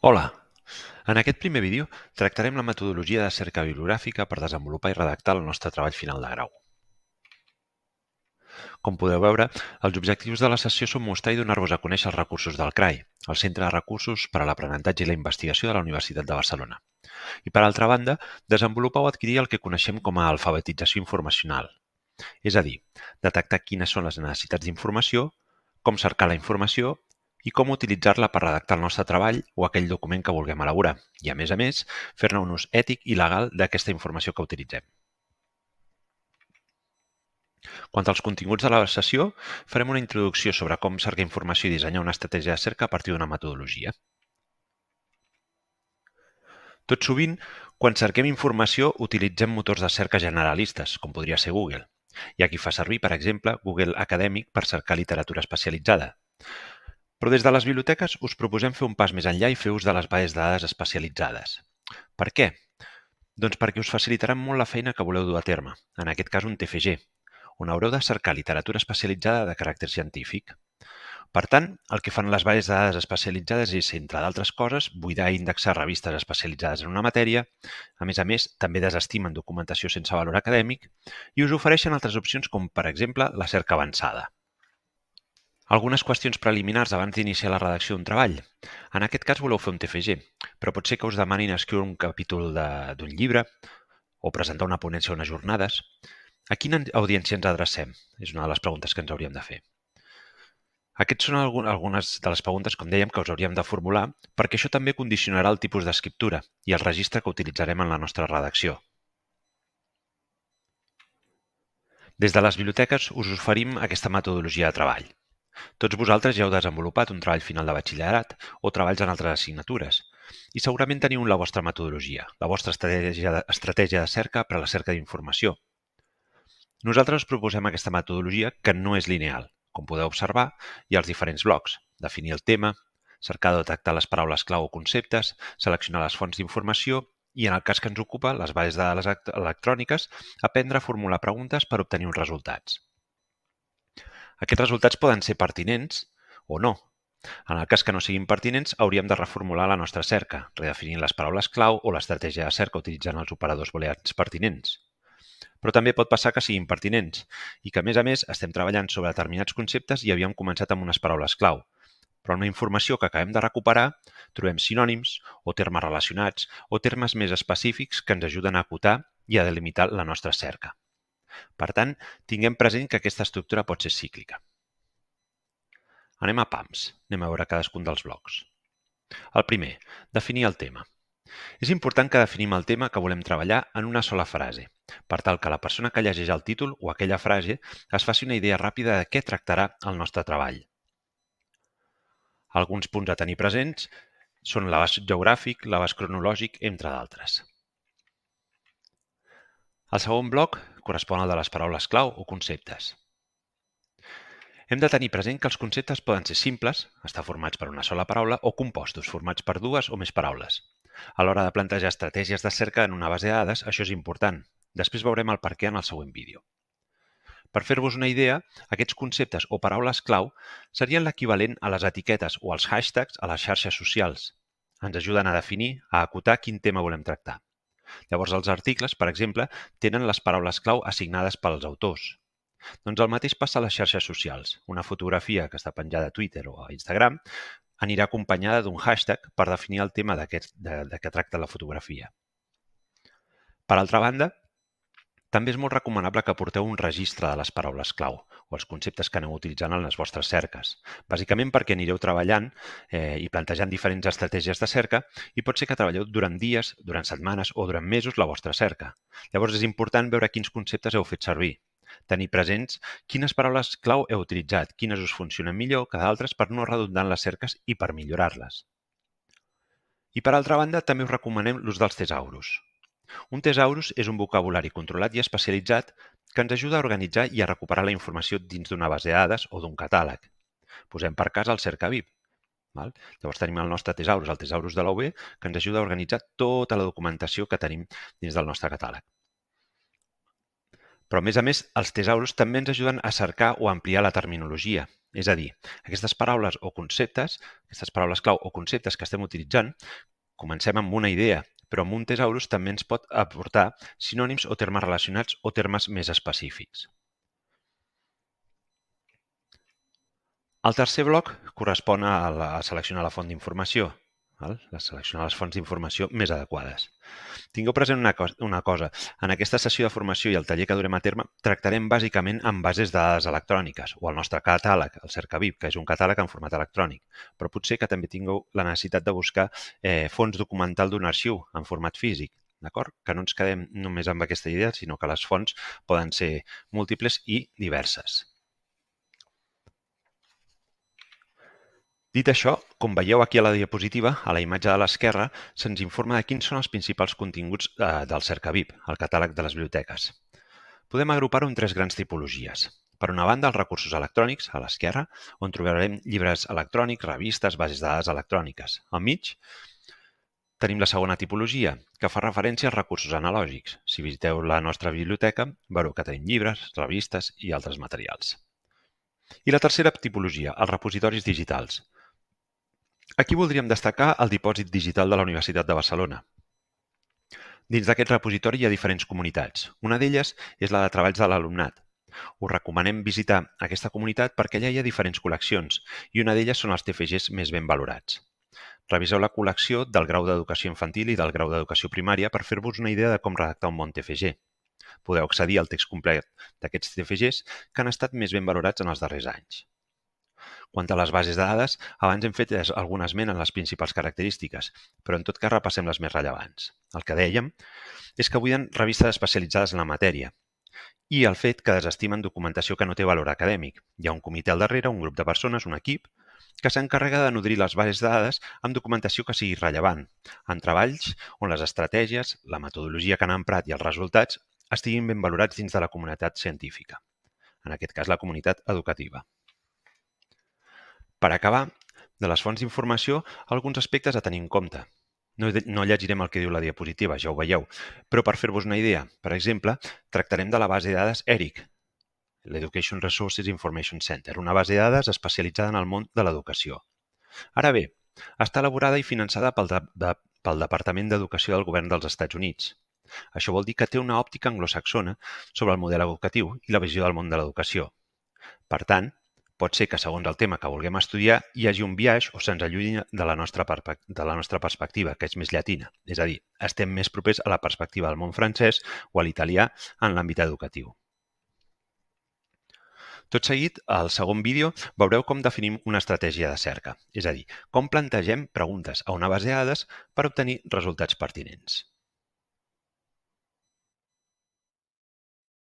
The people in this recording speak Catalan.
Hola! En aquest primer vídeo tractarem la metodologia de cerca bibliogràfica per desenvolupar i redactar el nostre treball final de grau. Com podeu veure, els objectius de la sessió són mostrar i donar-vos a conèixer els recursos del CRAI, el Centre de Recursos per a l'Aprenentatge i la Investigació de la Universitat de Barcelona. I per altra banda, desenvolupar o adquirir el que coneixem com a alfabetització informacional, és a dir, detectar quines són les necessitats d'informació, com cercar la informació i com utilitzar-la per redactar el nostre treball o aquell document que vulguem elaborar i, a més, fer-ne un ús ètic i legal d'aquesta informació que utilitzem. Quant als continguts de la sessió, farem una introducció sobre com cercar informació i dissenyar una estratègia de cerca a partir d'una metodologia. Tot sovint, quan cerquem informació, utilitzem motors de cerca generalistes, com podria ser Google. Hi ha qui fa servir, per exemple, Google Acadèmic per cercar literatura especialitzada. Però des de les biblioteques us proposem fer un pas més enllà i fer ús de les bases de dades especialitzades. Per què? Doncs perquè us facilitaran molt la feina que voleu dur a terme, en aquest cas un TFG, on haureu de cercar literatura especialitzada de caràcter científic. Per tant, el que fan les bases de dades especialitzades és, entre d'altres coses, buidar i indexar revistes especialitzades en una matèria, a més, també desestimen documentació sense valor acadèmic i us ofereixen altres opcions com, per exemple, la cerca avançada. Algunes qüestions preliminars abans d'iniciar la redacció d'un treball. En aquest cas voleu fer un TFG, però pot ser que us demanin escriure un capítol d'un llibre o presentar una ponència o unes jornades. A quina audiència ens adrecem? És una de les preguntes que ens hauríem de fer. Aquestes són algunes de les preguntes, com dèiem, que us hauríem de formular, perquè això també condicionarà el tipus d'escriptura i el registre que utilitzarem en la nostra redacció. Des de les biblioteques us oferim aquesta metodologia de treball. Tots vosaltres ja heu desenvolupat un treball final de batxillerat o treballs en altres assignatures i segurament teniu la vostra metodologia, la vostra estratègia de cerca per a la cerca d'informació. Nosaltres us proposem aquesta metodologia que no és lineal. Com podeu observar, hi ha els diferents blocs: definir el tema, cercar o detectar les paraules clau o conceptes, seleccionar les fonts d'informació i, en el cas que ens ocupa, les bases de dades electròniques, aprendre a formular preguntes per obtenir uns resultats. Aquests resultats poden ser pertinents o no. En el cas que no siguin pertinents, hauríem de reformular la nostra cerca, redefinint les paraules clau o l'estratègia de cerca utilitzant els operadors booleans pertinents. Però també pot passar que siguin pertinents i que, a més, estem treballant sobre determinats conceptes i havíem començat amb unes paraules clau. Però en la informació que acabem de recuperar trobem sinònims o termes relacionats o termes més específics que ens ajuden a acotar i a delimitar la nostra cerca. Per tant, tinguem present que aquesta estructura pot ser cíclica. Anem a pams. Anem a veure cadascun dels blocs. El primer, definir el tema. És important que definim el tema que volem treballar en una sola frase, per tal que la persona que llegeix el títol o aquella frase es faci una idea ràpida de què tractarà el nostre treball. Alguns punts a tenir presents són l'abast geogràfic, l'abast cronològic, entre d'altres. El segon bloc correspon al de les paraules clau o conceptes. Hem de tenir present que els conceptes poden ser simples, estar formats per una sola paraula, o compostos, formats per dues o més paraules. A l'hora de plantejar estratègies de cerca en una base de dades, això és important. Després veurem el perquè en el següent vídeo. Per fer-vos una idea, aquests conceptes o paraules clau serien l'equivalent a les etiquetes o els hashtags a les xarxes socials. Ens ajuden a definir, a acotar quin tema volem tractar. Llavors, els articles, per exemple, tenen les paraules clau assignades pels autors. Doncs el mateix passa a les xarxes socials. Una fotografia que està penjada a Twitter o a Instagram anirà acompanyada d'un hashtag per definir el tema de què tracta la fotografia. Per altra banda, també és molt recomanable que porteu un registre de les paraules clau o els conceptes que aneu utilitzant en les vostres cerques, bàsicament perquè anireu treballant i plantejant diferents estratègies de cerca i pot ser que treballeu durant dies, durant setmanes o durant mesos la vostra cerca. Llavors és important veure quins conceptes heu fet servir, tenir presents quines paraules clau heu utilitzat, quines us funcionen millor que d'altres per no redundar en les cerques i per millorar-les. I per altra banda, també us recomanem l'ús dels tesauros. Un tesaurus és un vocabulari controlat i especialitzat que ens ajuda a organitzar i a recuperar la informació dins d'una base de dades o d'un catàleg. Posem per cas el cercavip. Llavors tenim el nostre tesaurus, el tesaurus de la UB, que ens ajuda a organitzar tota la documentació que tenim dins del nostre catàleg. Però, a més, els tesaurus també ens ajuden a cercar o ampliar la terminologia. És a dir, aquestes paraules clau o conceptes que estem utilitzant, comencem amb una idea, però amb un tesaurus també ens pot aportar sinònims o termes relacionats o termes més específics. El tercer bloc correspon a seleccionar la font d'informació, a seleccionar les fonts d'informació més adequades. Tingueu present una cosa. En aquesta sessió de formació i el taller que durem a terme tractarem bàsicament amb bases de dades electròniques o el nostre catàleg, el Cercavip, que és un catàleg en format electrònic. Però potser que també tingueu la necessitat de buscar fons documental d'un arxiu en format físic. D'acord? Que no ens quedem només amb aquesta idea, sinó que les fonts poden ser múltiples i diverses. Dit això, com veieu aquí a la diapositiva, a la imatge de l'esquerra, se'ns informa de quins són els principals continguts del Cercavip, el catàleg de les biblioteques. Podem agrupar-ho en 3 grans tipologies. Per una banda, els recursos electrònics, a l'esquerra, on trobarem llibres electrònics, revistes, bases de dades electròniques. Al mig tenim la segona tipologia, que fa referència als recursos analògics. Si visiteu la nostra biblioteca, veureu que tenim llibres, revistes i altres materials. I la tercera tipologia, els repositoris digitals. Aquí voldríem destacar el dipòsit digital de la Universitat de Barcelona. Dins d'aquest repositori hi ha diferents comunitats. Una d'elles és la de treballs de l'alumnat. Us recomanem visitar aquesta comunitat perquè allà hi ha diferents col·leccions i una d'elles són els TFGs més ben valorats. Reviseu la col·lecció del grau d'educació infantil i del grau d'educació primària per fer-vos una idea de com redactar un bon TFG. Podeu accedir al text complet d'aquests TFGs que han estat més ben valorats en els darrers anys. Quant a les bases de dades, abans hem fet algun esment en les principals característiques, però en tot cas repassem les més rellevants. El que dèiem és que avui hi ha revistes especialitzades en la matèria i el fet que desestimen documentació que no té valor acadèmic. Hi ha un comitè al darrere, un grup de persones, un equip, que s'encarrega de nodrir les bases de dades amb documentació que sigui rellevant, en treballs on les estratègies, la metodologia que han emprat i els resultats estiguin ben valorats dins de la comunitat científica, en aquest cas la comunitat educativa. Per acabar, de les fonts d'informació, alguns aspectes a tenir en compte. No llegirem el que diu la diapositiva, ja ho veieu, però per fer-vos una idea, per exemple, tractarem de la base de dades ERIC, l'Education Resources Information Center, una base de dades especialitzada en el món de l'educació. Ara bé, està elaborada i finançada pel Departament d'Educació del Govern dels Estats Units. Això vol dir que té una òptica anglosaxona sobre el model educatiu i la visió del món de l'educació. Per tant, pot ser que segons el tema que vulguem estudiar hi hagi un biaix o se'ns allunyi de la nostra perspectiva, que és més llatina. És a dir, estem més propers a la perspectiva del món francès o a l'italià en l'àmbit educatiu. Tot seguit, al segon vídeo, veureu com definim una estratègia de cerca, és a dir, com plantegem preguntes a una base de dades per obtenir resultats pertinents.